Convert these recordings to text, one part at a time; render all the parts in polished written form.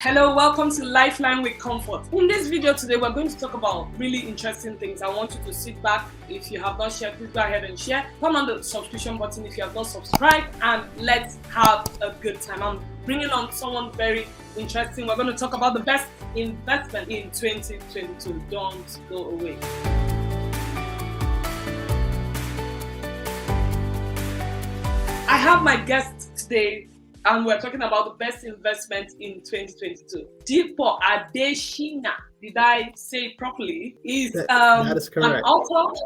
Hello, welcome to Lifeline with Comfort. In this video today, we're going to talk about really interesting things. I want you to sit back. If you have not shared, please go ahead and share. Turn on the subscription button if you have not subscribed, and let's have a good time. I'm bringing on someone very interesting. We're going to talk about the best investment in 2022. Don't go away. I have my guest today, and we're talking about the best investment in 2022. Dipo Adejoh, did I say it properly? Is that is correct. An author,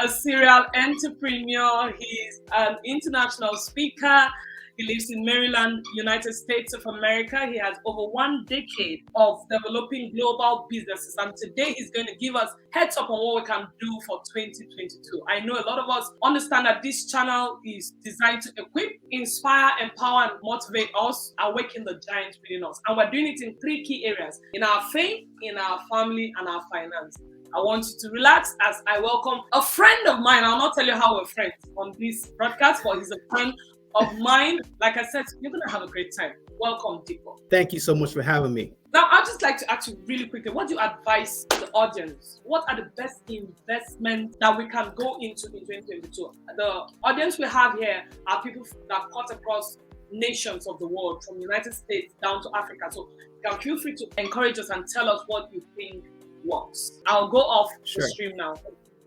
a serial entrepreneur. He's an international speaker. He lives in Maryland, United States of America. He has over 1 decade of developing global businesses. And today he's going to give us heads up on what we can do for 2022. I know a lot of us understand that this channel is designed to equip, inspire, empower, and motivate us, awaken the giants within us. And we're doing it in 3 key areas: in our faith, in our family, and our finance. I want you to relax as I welcome a friend of mine. I'll not tell you how we're friends on this broadcast, but he's a friend of mine. Like I said, you're going to have a great time. Welcome, Dipo. Thank you so much for having me. Now, I'd just like to ask you really quickly, what do you advise the audience? What are the best investments that we can go into in 2022? The audience we have here are people that cut across nations of the world, from the United States down to Africa. So you can feel free to encourage us and tell us what you think works. I'll go off the stream now.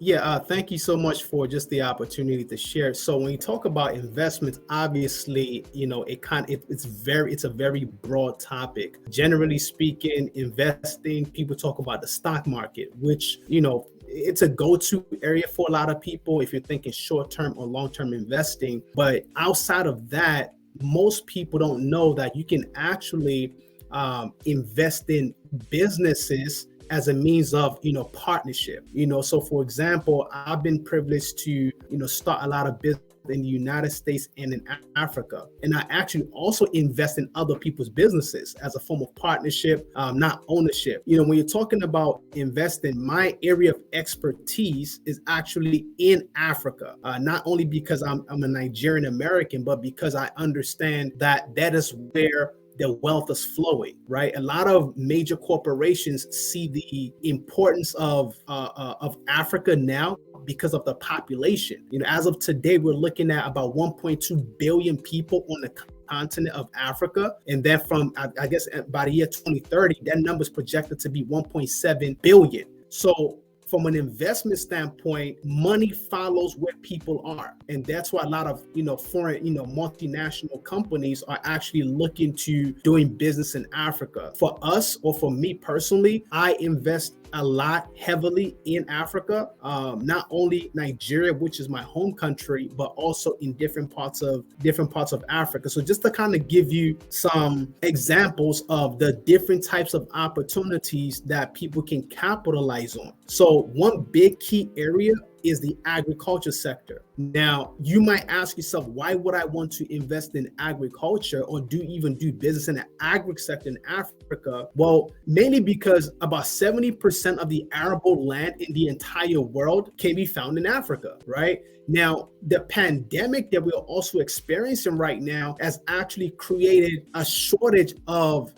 Yeah, thank you so much for just the opportunity to share. So when you talk about investments, obviously, it's a very broad topic. Generally speaking, investing, people talk about the stock market, which, it's a go-to area for a lot of people if you're thinking short-term or long-term investing. But outside of that, most people don't know that you can actually invest in businesses as a means of, partnership. So for example, I've been privileged to, start a lot of business in the United States and in Africa. And I actually also invest in other people's businesses as a form of partnership, not ownership. When you're talking about investing, my area of expertise is actually in Africa, not only because I'm a Nigerian American, but because I understand that is where the wealth is flowing, right? A lot of major corporations see the importance of Africa now because of the population. As of today, we're looking at about 1.2 billion people on the continent of Africa. And then from, I guess, by the year 2030, that number is projected to be 1.7 billion. So from an investment standpoint, money follows where people are. And that's why a lot of, foreign, multinational companies are actually looking to doing business in Africa. For us, or for me personally, I invest a lot heavily in Africa, not only Nigeria, which is my home country, but also in different parts of Africa. So just to kind of give you some examples of the different types of opportunities that people can capitalize on. So one big key area is the agriculture sector. Now, you might ask yourself, why would I want to invest in agriculture or even do business in the agri sector in Africa? Well, mainly because about 70% of the arable land in the entire world can be found in Africa, right? Now, the pandemic that we're also experiencing right now has actually created a shortage of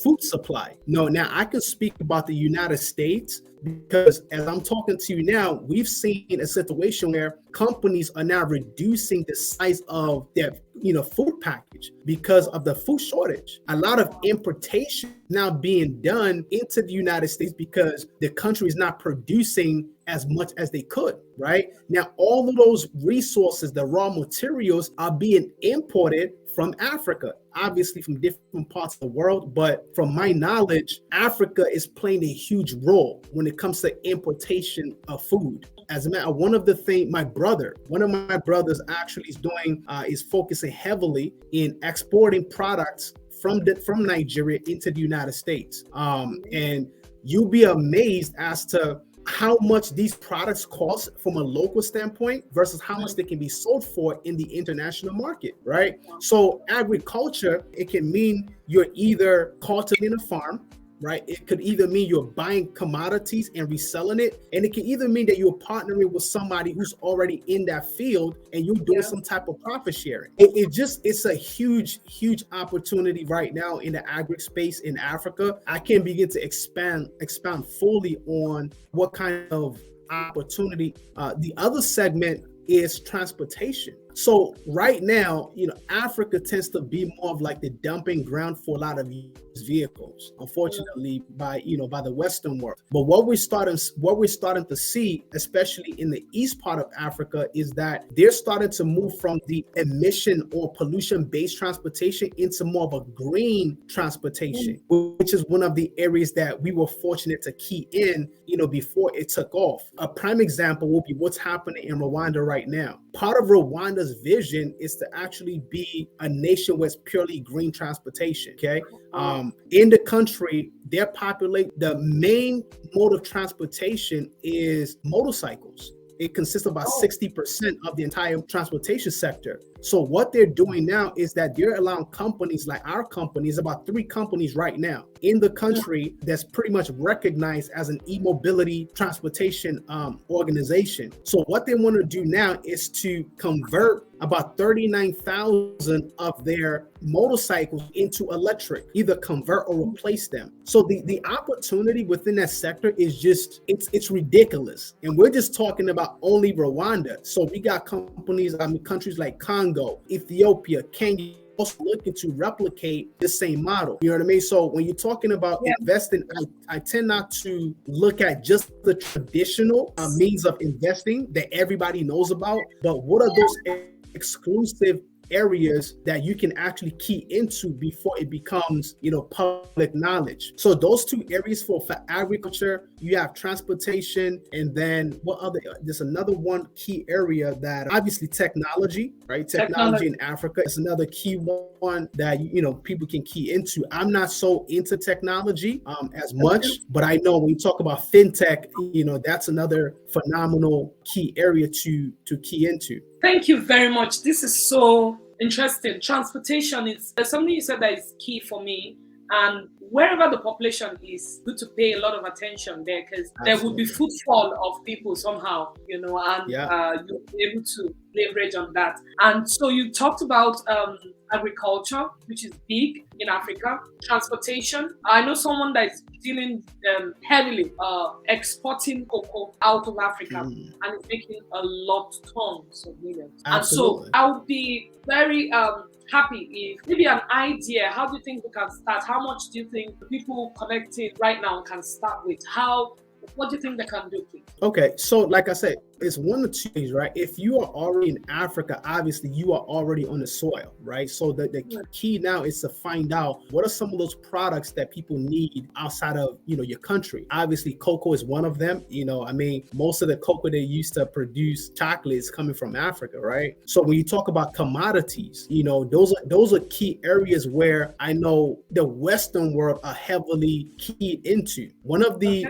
food supply. Now I can speak about the United States, because as I'm talking to you now, we've seen a situation where companies are now reducing the size of their food package because of the food shortage. A lot of importation now being done into the United States because the country is not producing as much as they could, right? Now, all of those resources, the raw materials, are being imported from Africa, obviously from different parts of the world. But from my knowledge, Africa is playing a huge role when it comes to importation of food. As a matter of one of my brothers actually is focusing heavily in exporting products from Nigeria into the United States. And you'll be amazed as to how much these products cost from a local standpoint versus how much they can be sold for in the international market, right? So agriculture, it can mean you're either cultivating a farm, right? It could either mean you're buying commodities and reselling it, and it can either mean that you're partnering with somebody who's already in that field and you're doing some type of profit sharing. It's a huge opportunity right now in the agri space in Africa. I can't begin to expound fully on what kind of opportunity. The other segment is transportation. So right now, Africa tends to be more of like the dumping ground for a lot of used vehicles, unfortunately, by the Western world. But what we're starting to see, especially in the east part of Africa, is that they're starting to move from the emission or pollution-based transportation into more of a green transportation, which is one of the areas that we were fortunate to key in, before it took off. A prime example will be what's happening in Rwanda right now. Part of Rwanda's vision is to actually be a nation with purely green transportation. Okay. In the country, the main mode of transportation is motorcycles. It consists of about 60% of the entire transportation sector. So what they're doing now is that they're allowing companies like our company, is about 3 companies right now in the country that's pretty much recognized as an e-mobility transportation organization. So what they want to do now is to convert about 39,000 of their motorcycles into electric, either convert or replace them. So the opportunity within that sector is just, it's ridiculous. And we're just talking about only Rwanda. So we got countries like Congo, Ethiopia, Kenya, also looking to replicate the same model. You know what I mean? So when you're talking about investing, I tend not to look at just the traditional means of investing that everybody knows about, but what are those exclusive areas that you can actually key into before it becomes, public knowledge. So those 2 areas for agriculture, you have transportation, and then there's another one key area that obviously technology, right? Technology in Africa is another key one that, people can key into. I'm not so into technology as much, but I know when you talk about fintech, that's another phenomenal key area to key into. Thank you very much. This is so interesting. Transportation is something you said that is key for me. And wherever the population is, good to pay a lot of attention there, because there would be footfall of people somehow, and you'll be able to leverage on that. And so you talked about agriculture, which is big in Africa, transportation. I know someone that is dealing heavily exporting cocoa out of Africa and is making a lot, tons of millions. Absolutely. And so I would be very happy if maybe an idea. How do you think we can start? How much do you think people connected right now can start with? What do you think they can do, please? Okay, so like I said, it's one of 2 things, right? If you are already in Africa, obviously you are already on the soil, right? So the key now is to find out what are some of those products that people need outside of, your country. Obviously, cocoa is one of them. Most of the cocoa they used to produce chocolate is coming from Africa, right? So when you talk about commodities, those are key areas where I know the Western world are heavily keyed into. One of the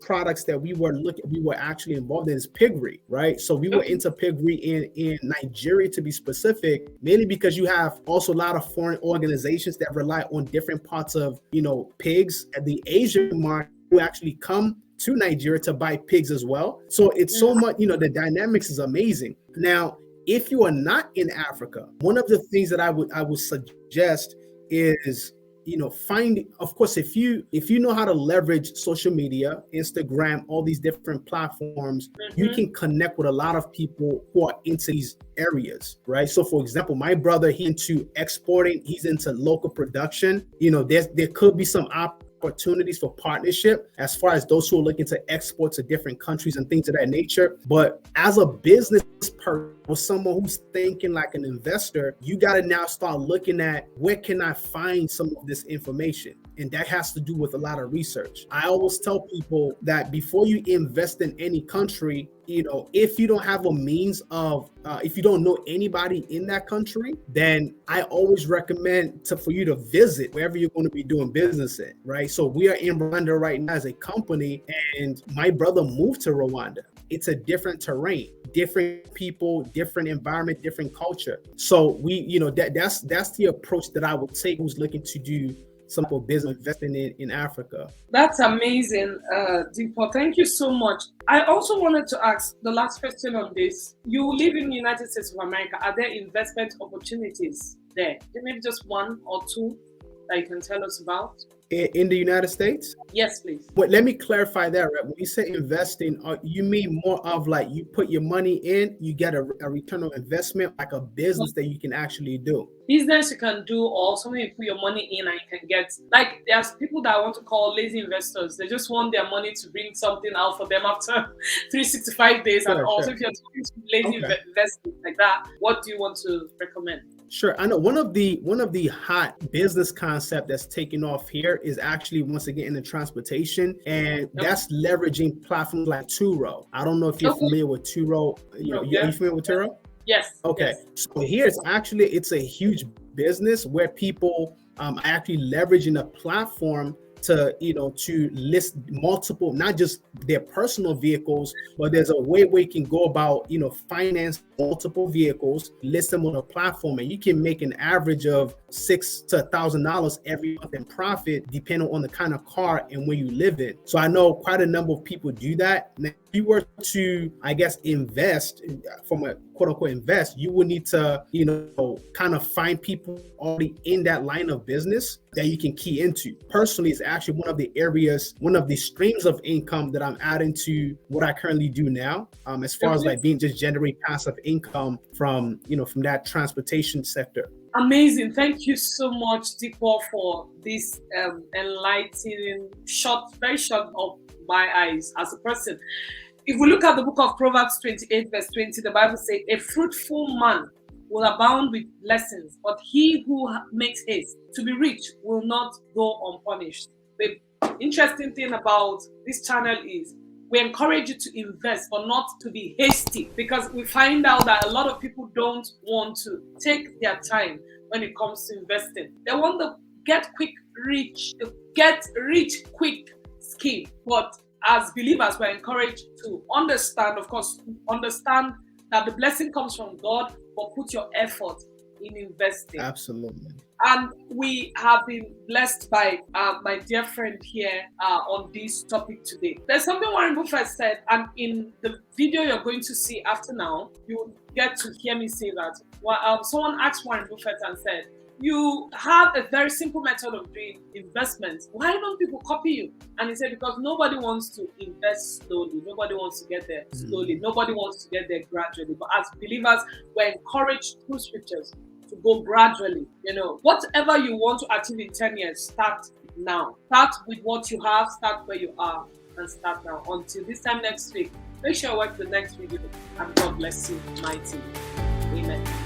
products that we were actually involved in is piggery, right? So we were into piggery in Nigeria, to be specific, mainly because you have also a lot of foreign organizations that rely on different parts of, pigs. At the Asian market, who actually come to Nigeria to buy pigs as well. So it's so much, the dynamics is amazing. Now, if you are not in Africa, one of the things that I would suggest is, of course, if you know how to leverage social media, Instagram, all these different platforms, you can connect with a lot of people who are into these areas, right? So for example, my brother, he's into exporting, he's into local production. There could be some opportunities for partnership as far as those who are looking to export to different countries and things of that nature. But as a business person or someone who's thinking like an investor, you got to now start looking at where can I find some of this information? And that has to do with a lot of research. I always tell people that before you invest in any country, if you don't have a means of, if you don't know anybody in that country, then I always recommend for you to visit wherever you're going to be doing business in, right? So we are in Rwanda right now as a company, and my brother moved to Rwanda. It's a different terrain, different people, different environment, different culture. So we, that's the approach that I would take who's looking to do some for business investing in Africa. That's amazing, Deepa. Thank you so much. I also wanted to ask the last question on this. You live in the United States of America. Are there investment opportunities there? Maybe just one or two that you can tell us about? In the United States? Yes, please. But let me clarify that, right? When you say investing, you mean more of like you put your money in, you get a return on investment, like a business that you can actually do. Business you can do, or something you put your money in and you can get. Like there's people that I want to call lazy investors. They just want their money to bring something out for them after 365 days. And also, if you're talking to lazy investors like that, what do you want to recommend? Sure. I know one of the hot business concept that's taking off here is actually, once again, in the transportation, and that's leveraging platforms like Turo. I don't know if you're familiar with Turo. Are you familiar with Turo? Yes. Okay. Yes. So here it's a huge business where people are actually leveraging a platform to list multiple, not just their personal vehicles, but there's a way where you can go about finance multiple vehicles, list them on a platform, and you can make an average of $600 to $1,000 every month in profit, depending on the kind of car and where you live in. So I know quite a number of people do that. Now, if you were to, I guess, invest from a quote unquote invest, you would need to, kind of find people already in that line of business that you can key into. Personally, it's actually one of the streams of income that I'm adding to what I currently do now, as far as like being just generate passive income from that transportation sector. Amazing. Thank you so much, Deepa, for this enlightening, very short of my eyes as a person. If we look at the book of Proverbs 28, verse 20, the Bible says, a fruitful man will abound with blessings, but he who makes haste to be rich will not go unpunished. The interesting thing about this channel is we encourage you to invest, but not to be hasty, because we find out that a lot of people don't want to take their time when it comes to investing. They want the get rich quick scheme. But as believers, we're encouraged to understand that the blessing comes from God, but put your effort in investing. Absolutely. And we have been blessed by my dear friend here on this topic today. There's something Warren Buffett said, and in the video you're going to see after now, you get to hear me say that. Someone asked Warren Buffett and said, you have a very simple method of doing investments. Why don't people copy you? And he said, because nobody wants to invest slowly. Nobody wants to get there slowly. Nobody wants to get there gradually. But as believers, we're encouraged through scriptures to go gradually. Whatever you want to achieve in 10 years, start now. Start with what you have, start where you are, and start now. Until this time next week, make sure you watch the next video, and God bless you mightily. Amen.